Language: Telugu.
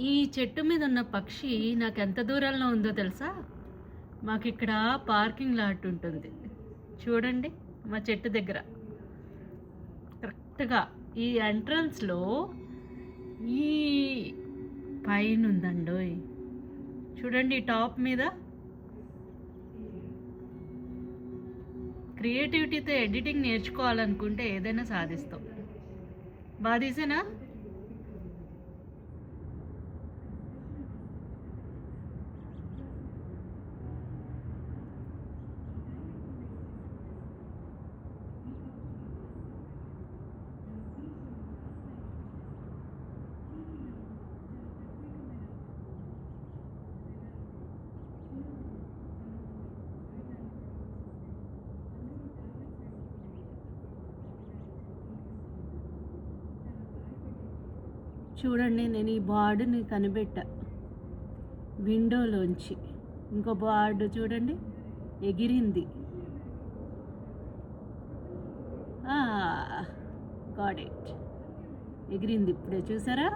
ఈ చెట్టు మీద ఉన్న పక్షి నాకు ఎంత దూరంలో ఉందో తెలుసా? మాకిక్కడ పార్కింగ్ లాట్ ఉంటుంది. చూడండి మా చెట్టు దగ్గర కరెక్ట్గా ఈ ఎంట్రన్స్లో ఈ పైన ఉందండోయ్. చూడండి ఈ టాప్ మీద క్రియేటివిటీతో ఎడిటింగ్ నేర్చుకోవాలనుకుంటే ఏదైనా సాధిస్తాం. బాగా తీసేనా? చూడండి నేను ఈ బర్డ్ని కనిపెట్టా విండోలోంచి. ఇంకో బర్డ్ చూడండి ఎగిరింది. గాట్ ఇట్, ఎగిరింది ఇప్పుడే చూసారా?